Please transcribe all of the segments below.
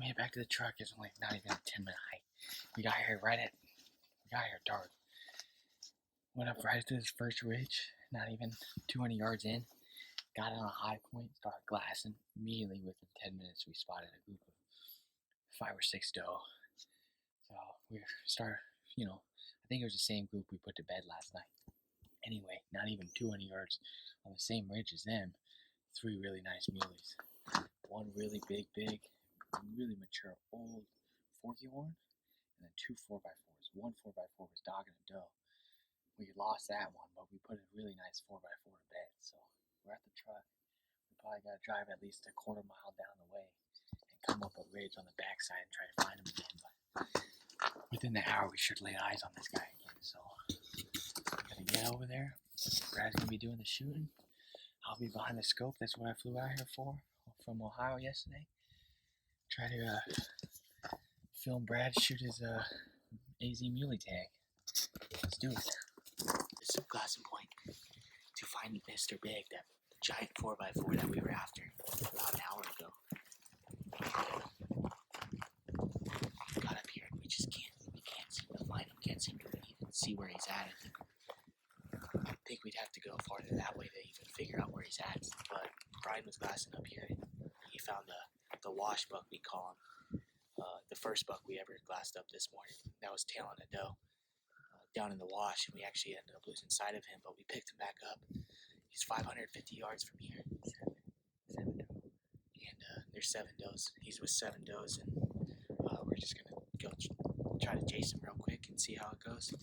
made it back to the truck. It's only not even a 10-minute hike. We got here dark. Went up right to this first ridge, not even 200 yards in. Got on a high point, started glassing. Immediately within 10 minutes, we spotted a group of 5 or 6 doe. So we started, I think it was the same group we put to bed last night. Anyway, not even 200 yards on the same ridge as them, 3 really nice muleys. One really big, really mature, old forky horn, and then 2 4x4s. One 4x4 was dogging a doe. We lost that one, but we put a really nice 4x4 to bed. So we're at the truck. We probably got to drive at least a quarter mile down the way and come up a ridge on the backside and try to find him again. But within the hour, we should lay eyes on this guy again. So I'm gonna get over there. Brad's gonna be doing the shooting. I'll be behind the scope. That's what I flew out here for from Ohio yesterday. Try to film Brad shoot his AZ muley tag. Let's do it. This is glassing point to find Mr. Big, that giant 4x4 that we were after about an hour ago. Got up here and we can't seem to find him, can't seem to even see where he's at. I think we'd have to go farther that way to even figure out where he's at. But Brian was glassing up here and he found the wash buck, we call him. The first buck we ever glassed up this morning. That was tailing a doe down in the wash, and we actually ended up losing sight of him, but we picked him back up. He's 550 yards from here. Seven doe. And there's 7 does. He's with 7 does, and we're just gonna go try to chase him real quick and see how it goes.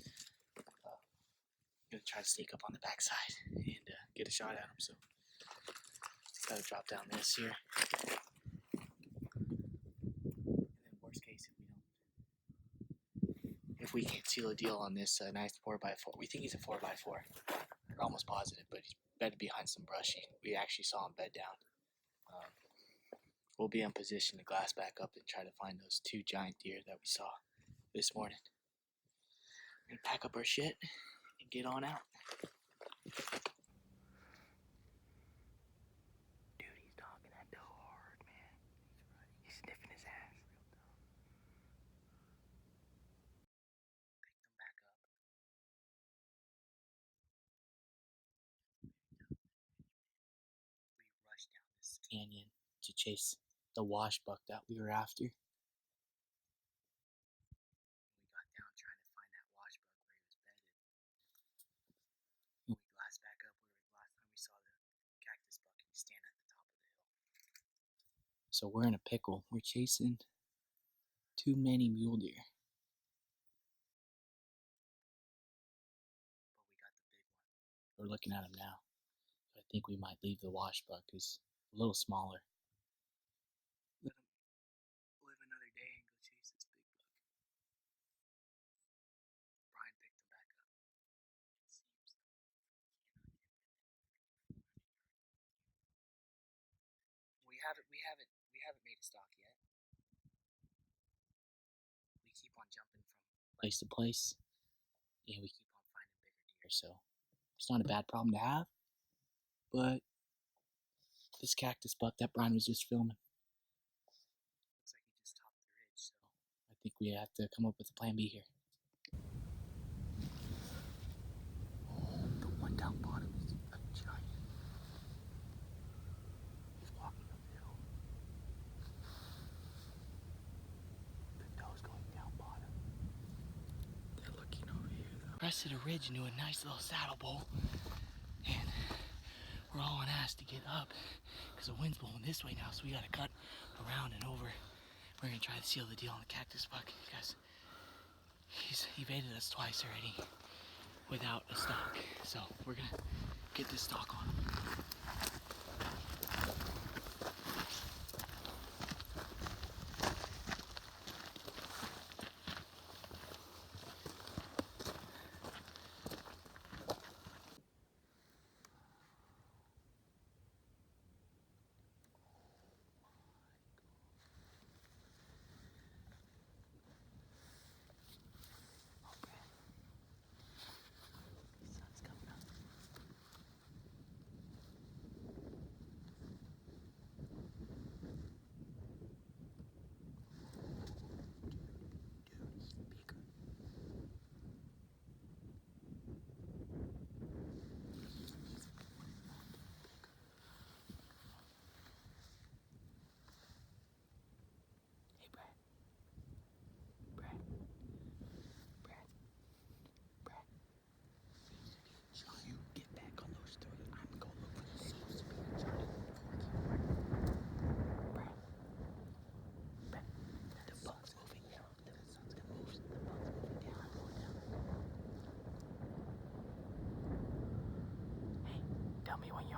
Gonna try to sneak up on the backside and get a shot at him. So gotta drop down this here. If we can't seal a deal on this nice 4x4, we think he's a 4x4. We're almost positive, but he's bedded behind some brush. We actually saw him bed down. We'll be in position to glass back up and try to find those 2 giant deer that we saw this morning. We're gonna pack up our shit and get on out. Dude, he's dogging that doe hard, man. He's sniffing his ass. Canyon to chase the wash buck that we were after. We got down trying to find that wash buck where he was bedded. And we glassed back up where last time we saw the cactus buck, and he's standing at the top of the hill. So we're in a pickle. We're chasing too many mule deer. But we got the big one. We're looking at him now. So I think we might leave the wash buck. He's a little smaller. Let him live another day and go chase this big buck. Brian picked him back up. It seems that we cannot get within 300 yards. We haven't made a stock yet. We keep on jumping from place to place, and we keep on finding bigger deer. So it's not a bad problem to have. But this cactus buck that Brian was just filming, looks like he just topped the ridge. So I think we have to come up with a plan B here. The one down bottom is a giant. He's walking up the hill. The doe's going down bottom. They're looking over here though. Rest of the ridge into a nice little saddle bowl. And we're all on ass to get up because the wind's blowing this way now, so we gotta cut around and over. We're gonna try to seal the deal on the cactus buck because he's evaded us twice already without a stock. So we're gonna get this stock on him.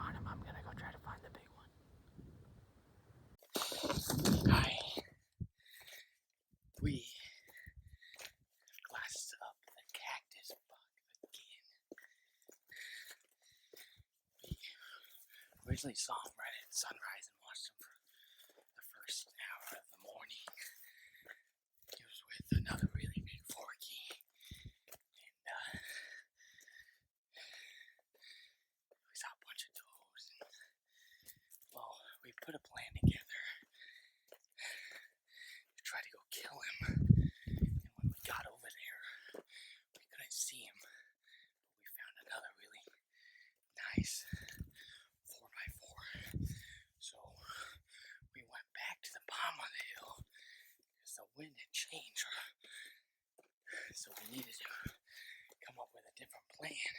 on him. I'm gonna go try to find the big one. Hi. We glassed up the cactus bug again. We originally saw him right at sunrise and watched him for the first hour of the morning. He was with another really big forky, and we saw a bunch of toads. And, well, we put a plan together to try to go kill him. And when we got over there, we couldn't see him, but we found another really nice 4x4. So we went back to the bottom of the hill because the wind had changed. So we needed to come up with a different plan.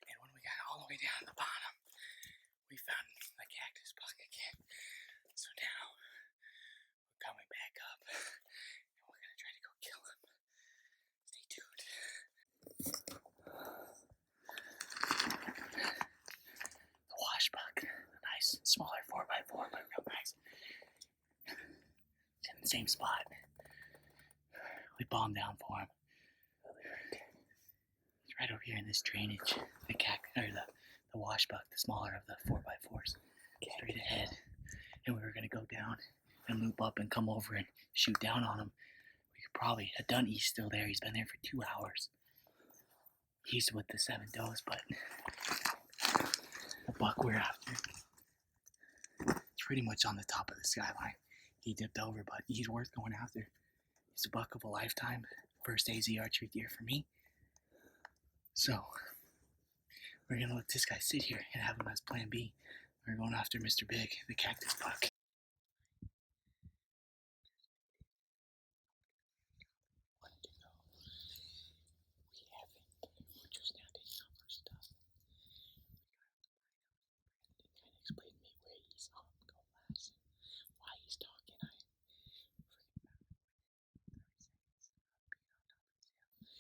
And when we got all the way down to the bottom, we found the cactus bug again. So now we're coming back up and we're gonna try to go kill him. Stay tuned. The wash bug, a nice smaller 4x4, but real nice. It's in the same spot. We bombed down for him. It's right over here in this drainage. The wash buck, the smaller of the 4x4s, straight ahead. And we were gonna go down and loop up and come over and shoot down on him. We could probably have done. He's still there. He's been there for 2 hours. He's with the 7 does, but the buck we're after, it's pretty much on the top of the skyline. He dipped over, but he's worth going after. He's a buck of a lifetime. First AZ archery deer for me. So we're gonna let this guy sit here and have him as plan B. We're going after Mr. Big, the cactus buck. We're just now taking off our stuff. Explain to me where he's go last and why he's talking. I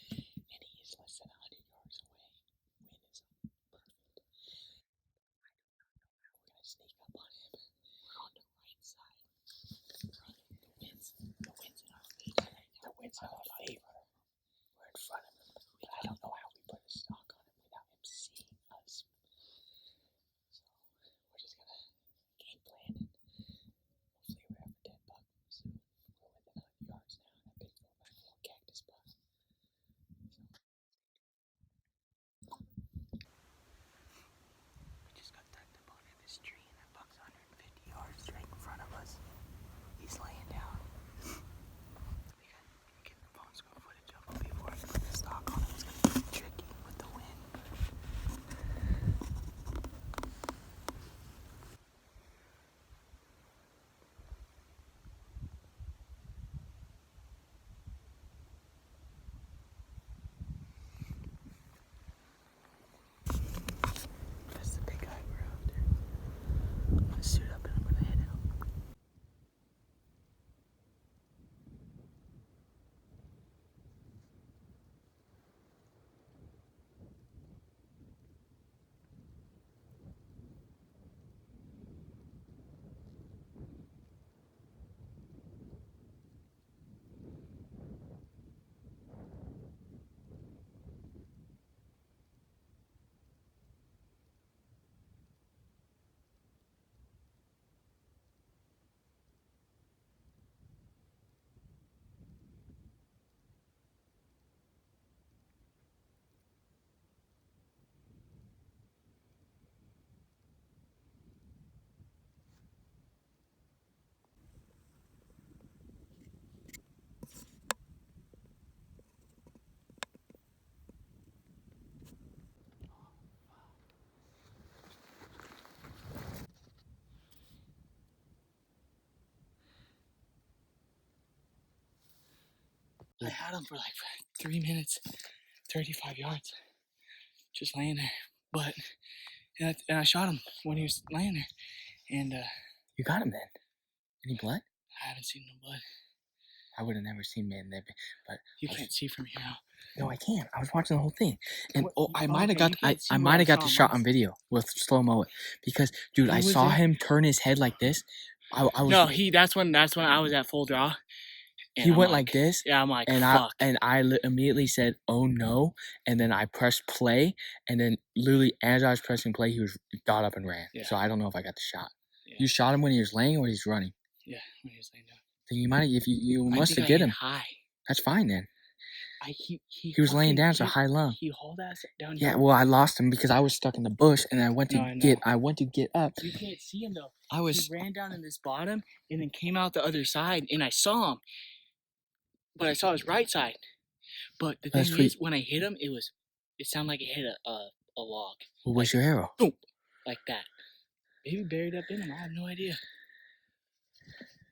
and he is less than 100 yards away. Wind is perfect. We're gonna sneak up on him. We're on the right side. The wind's in our favor. The wind's in our favor. We're in front of him. I don't know how we put a stock on him without him seeing us. So we're just gonna game plan and hopefully we have a dead buck soon. We're within 100 yards now and a big 4x4 cactus buck. We just got tucked up under this tree and that buck's 150 yards right in front of us. He's laying down. We got get the phone scope footage of him before I put the stock on him. It's gonna be tricky with the wind. That's the big guy we're after. I'm gonna suit up and I'm gonna head out. I had him for like 3 minutes, 35 yards, just laying there. But and I shot him when he was laying there. And You got him then? Any blood? I haven't seen no blood. I would have never seen man that big. But you can't see from here now. No, I can't. I was watching the whole thing, and I okay, might have got you can't I see might where have got saw the him. shot on video with slow mo it because dude, He I was saw there. him turn his head like this. I was No, that's when I was at full draw. And he I'm went like this, Yeah, I'm like, and fuck. I immediately said, "Oh no!" And then I pressed play, and then literally as I was pressing play, he got up and ran. Yeah. So I don't know if I got the shot. Yeah. You shot him when he was laying or he's running. Yeah, when he was laying down. Then you might if you I must think have I get hit him. high. That's fine then. He was laying down, so hit, high lung. He hauled ass down. Yeah, well, I lost him because I was stuck in the bush, and I went to get up. You can't see him though. I was. He ran down in this bottom and then came out the other side, and I saw him, but I saw his right side. But the thing is, when I hit him, it sounded like it hit a log. What was your arrow? Boom, like that. Maybe buried up in him. I have no idea.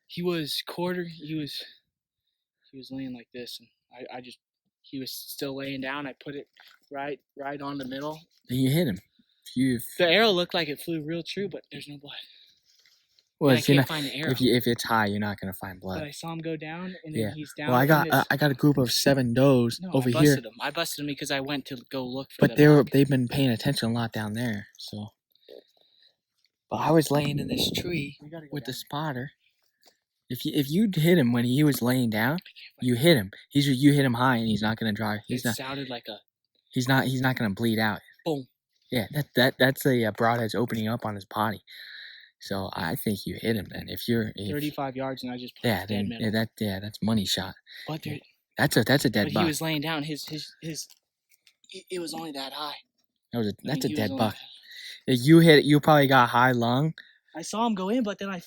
He was He was laying like this, and he was still laying down. I put it right on the middle. Then you hit him. The arrow looked like it flew real true, but there's no blood. Well, I can't find the arrow. If it's high, you're not gonna find blood. But I saw him go down, and then he's down. Well, I got a group of 7 does over here. I busted them because I went to go look for them. But they've been paying attention a lot down there. So, but I was laying in this tree with the spotter. If you hit him when he was laying down, you hit him. You hit him high, and he's not gonna drive. Sounded like a. He's not gonna bleed out. Boom. Yeah, that's a broadhead's opening up on his body. So I think you hit him then. If 35 yards and I just put dead middle. That's money shot. But that's a dead buck. He was laying down. It was only that high. That's a dead buck. If you hit it, you probably got high lung. I saw him go in, but then I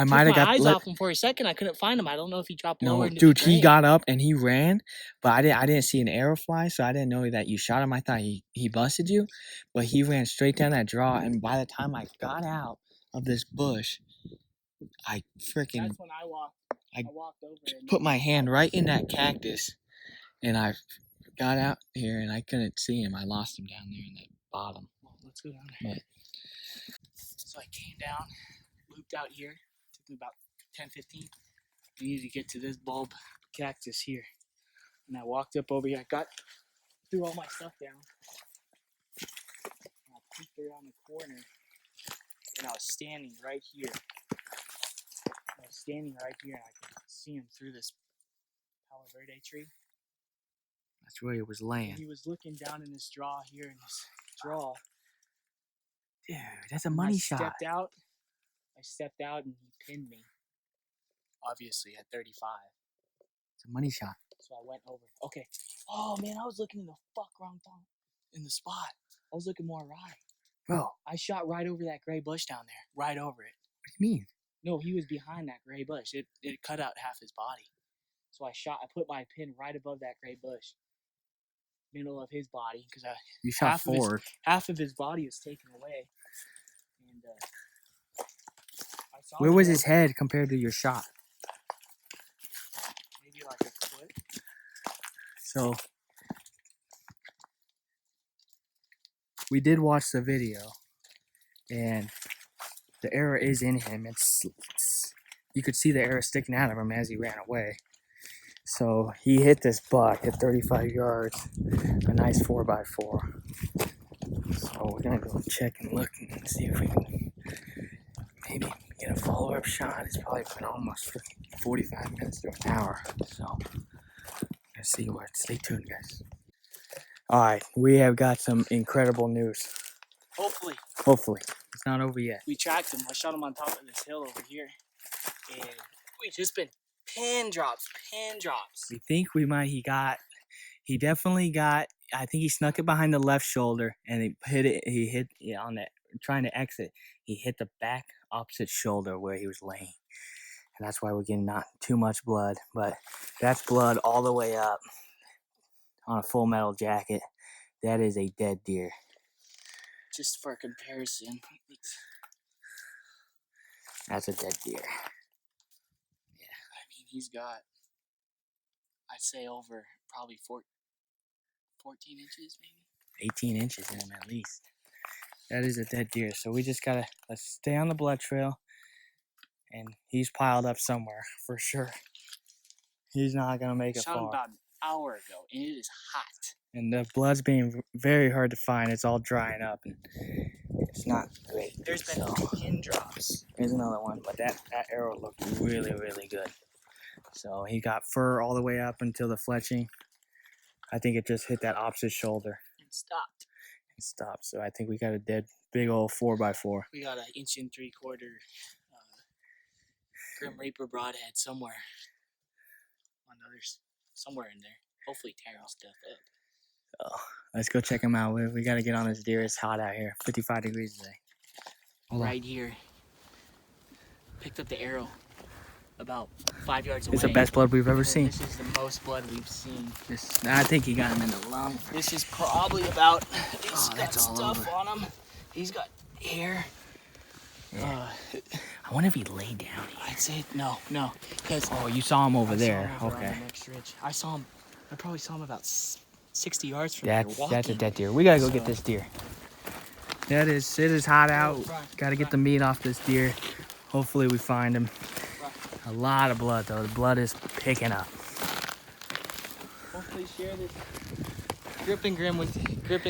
might have got my eyes off him for a second. I couldn't find him. I don't know if he dropped lower. No, dude, he got up and he ran, but I didn't see an arrow fly, so I didn't know that you shot him. I thought he busted you, but he ran straight down that draw, and by the time I got out of this bush, I freaking. That's when I walked over and put my hand right in that cactus, and I got out here and I couldn't see him. I lost him down there in the bottom. Well, let's go down there. So I came down, looped out here. Took me about 10-15. I needed to get to this bulb cactus here. And I walked up over here. I threw all my stuff down. And I peeked around the corner. And I was standing right here. And I could see him through this Palo Verde tree. That's where he was laying. And he was looking down in this draw here, in this draw. Dude, that's a money shot. I stepped out and he pinned me. Obviously at 35. It's a money shot. So I went over. Okay. Oh man, I was looking in the wrong time. In the spot. I was looking more right. Bro. I shot right over that gray bush down there. Right over it. What do you mean? No, he was behind that gray bush. It cut out half his body. So I put my pin right above that gray bush. Middle of his body. Because you shot forward. Half of his body was taken away. And where was his head compared to your shot? Maybe like a foot. So we did watch the video, and the arrow is in him. You could see the arrow sticking out of him as he ran away. So he hit this buck at 35 yards, a nice 4x4. So we're gonna go check and look and see if we can maybe get a follow-up shot. It's probably been almost 45 minutes to an hour. So let's see what. Stay tuned, guys. All right, we have got some incredible news. Hopefully. It's not over yet. We tracked him. I shot him on top of this hill over here. And we just been pin drops. We think he definitely got, I think he snuck it behind the left shoulder and he hit on that, trying to exit. He hit the back opposite shoulder where he was laying. And that's why we're getting not too much blood, but that's blood all the way up on a full metal jacket. That is a dead deer. Just for comparison. That's a dead deer. Yeah, I mean, he's got, I'd say over probably 14 inches maybe. 18 inches in him at least. That is a dead deer. So we just let's stay on the blood trail. And he's piled up somewhere for sure. He's not gonna make it Shot him far. about an hour ago, and it is hot. And the blood's being very hard to find. It's all drying up, and it's not great. There's been pin drops. Here's another one, but that arrow looked really, really good. So he got fur all the way up until the fletching. I think it just hit that opposite shoulder And stopped. and stopped. So I think we got a dead big old 4x4. We got an 1 3/4 Grim Reaper broadhead somewhere. Somewhere in there. Hopefully tearing stuff up. So let's go check him out. We got to get on this deer. It's hot out here. 55 degrees today. Right here. Picked up the arrow about 5 yards away. It's the best blood we've ever seen. This is the most blood we've seen. I think he got him in the lung. This is probably about. He's got that's all stuff over. on him. He's got hair. Yeah. I wonder if he laid down here. I'd say no. Because Oh, you saw him over there. On the Okay. next ridge. I probably saw him about 60 yards from here walking. That's a dead deer. We gotta go get this deer. It is hot out. Gotta get the meat off this deer. Hopefully we find him. A lot of blood though. The blood is picking up. Hopefully share this grip and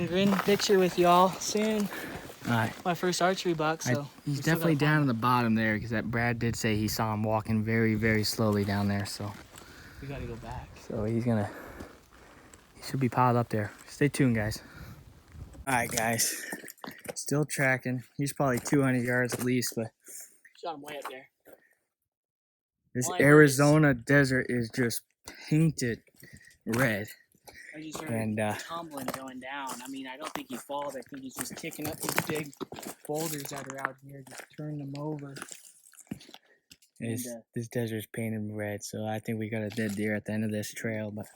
grin picture with y'all soon. All right. My first archery buck, so He's definitely down in the bottom there because that Brad did say he saw him walking very, very slowly down there. So we gotta go back. So he should be piled up there. Stay tuned, guys. All right, guys. Still tracking. He's probably 200 yards at least, but Shot him way up there. this Mine Arizona desert is just painted red. I just heard And tumbling going down. I mean, I don't think he falls. I think he's just kicking up these big boulders that are out here, just turn them over. this desert's painted red, so I think we got a dead deer at the end of this trail, but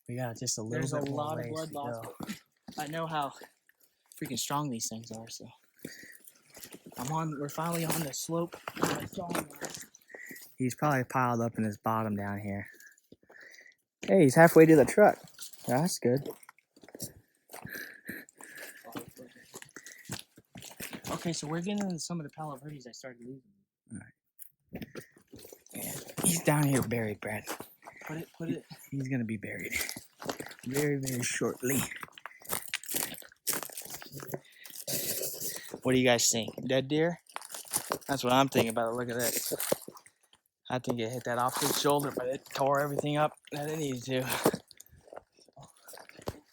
we got just a little There's a bit more lot of ways blood to loss. go. I know how freaking strong these things are, so we're finally on the slope. He's probably piled up in his bottom down here. Hey, he's halfway to the truck. That's good. Okay, so we're getting into some of the Palo Verdes I started losing. Yeah, he's down here buried, Brad. Put it. He's gonna be buried very, very shortly. What do you guys think? Dead deer? That's what I'm thinking about. Look at this. I think it hit that opposite shoulder, but it tore everything up that it needed to.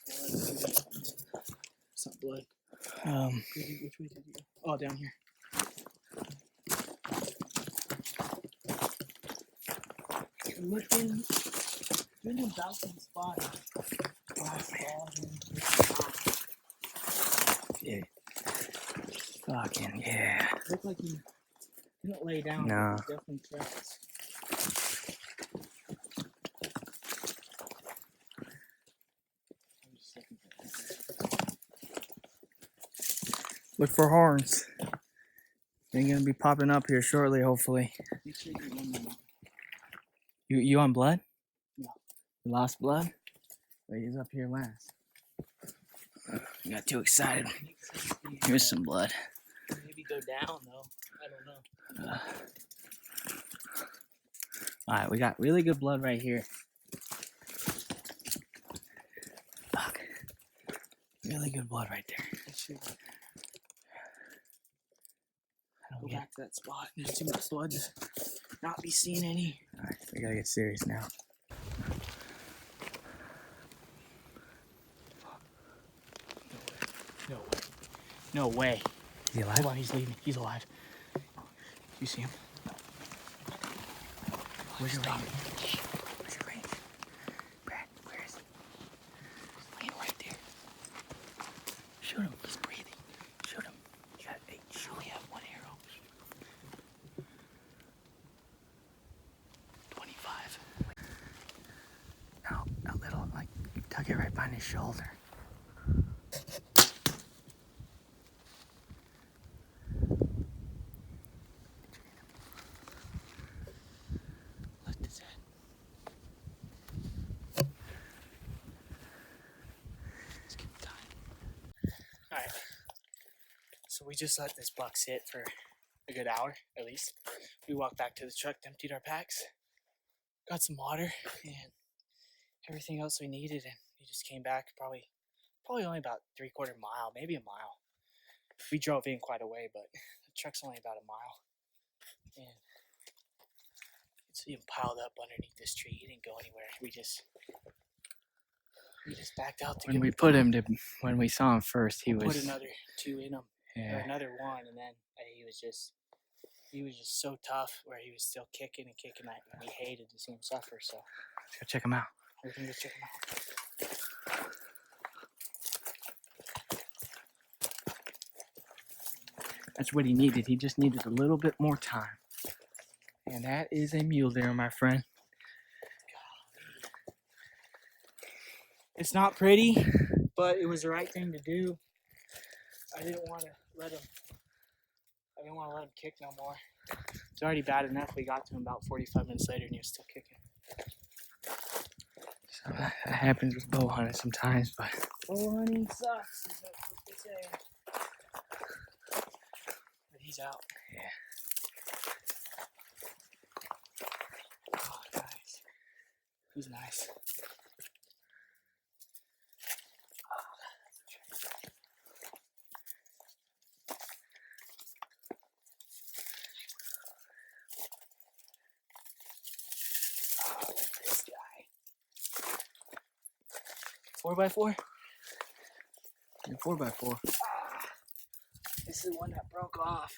It's not blood. Which way did you go? Oh, down here. Looking about some spot. Yeah. Fucking yeah. Look like he didn't lay down. No. But definitely tracks. Look for horns. They're gonna be popping up here shortly, hopefully. Make sure you get one more. You on blood? No. You lost blood? Well, he's up here last. I got too excited. Here's some blood. Maybe go down though. I don't know. Alright, we got really good blood right here. Fuck. Really good blood right there. Go back to that spot. There's too much blood to not be seeing any. Alright, we gotta get serious now. No way. Is he alive? Hold on, he's leaving. He's alive. You see him? Where's your range? Where's your range? Brad, where is he? He's laying right there. Shoot him. He's breathing. Shoot him. You got 8. I only have one arrow. 25. No, a little, like, tuck it right behind his shoulder. Lift his head. Let's keep time. Alright. So we just let this buck sit for a good hour, at least. We walked back to the truck, emptied our packs, got some water and everything else we needed, and he just came back probably only about 3/4 mile, maybe a mile. We drove in quite a way, but the truck's only about a mile. And you can see him piled up underneath this tree. He didn't go anywhere. We just backed out to When we saw him first, he put was another 2 in him, or another 1, and then he was just so tough where he was still kicking and kicking. And we hated to see him suffer. So let's go check him out. we're gonna go check him out. That's what he needed. He just needed a little bit more time. And that is a mule deer, my friend. It's not pretty, but it was the right thing to do. I didn't want to let him kick no more. It's already bad enough. We got to him about 45 minutes later and he was still kicking. So that happens with bow hunting sometimes, but bow hunting sucks, is what they say. But he's out. Yeah. Oh, nice. He's nice. Oh, this guy. 4x4? Yeah, 4x4. This is one that broke off.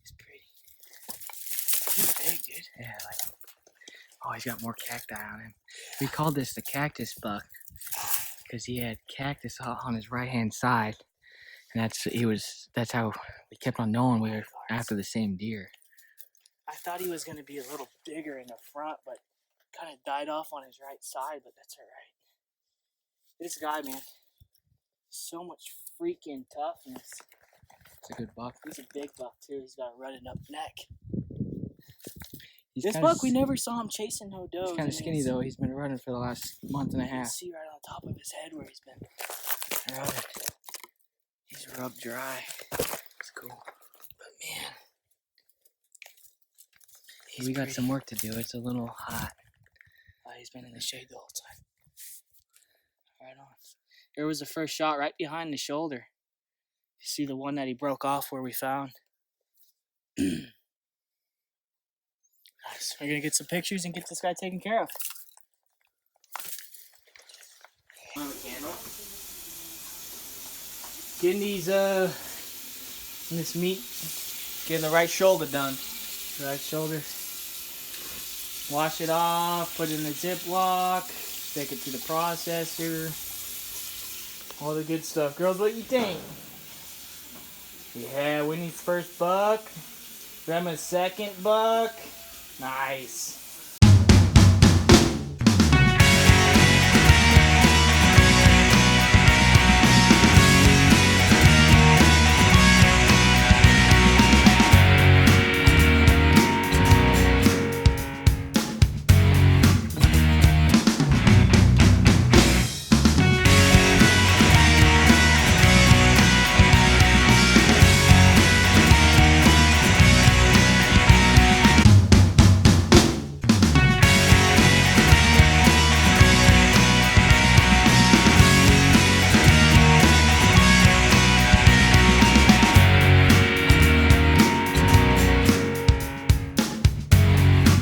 He's pretty. He's big, dude. Yeah, oh, he's got more cacti on him. We called this the cactus buck because he had cactus on his right hand side, and that's how we kept on knowing we were after the same deer. I thought he was gonna be a little bigger in the front, but kind of died off on his right side, but that's all right. This guy, man, so much freaking toughness. It's a good buck. He's a big buck too. He's got a running up neck. This buck, we never saw him chasing no does. He's kind of skinny though. He's been running for the last month and a You can half. see right on top of his head where he's been running. He's rubbed dry. It's cool. But man, We got some work to do. It's a little hot. He's been in the shade the whole time. Right on. There was the first shot right behind the shoulder. You see the one that he broke off where we found? Nice. We're going to get some pictures and get this guy taken care of. Getting this meat, getting the right shoulder done. The right shoulder. Wash it off, put it in a Ziploc, take it to the processor. All the good stuff. Girls, what you think? Yeah, Winnie's first buck. Grandma's second buck. Nice.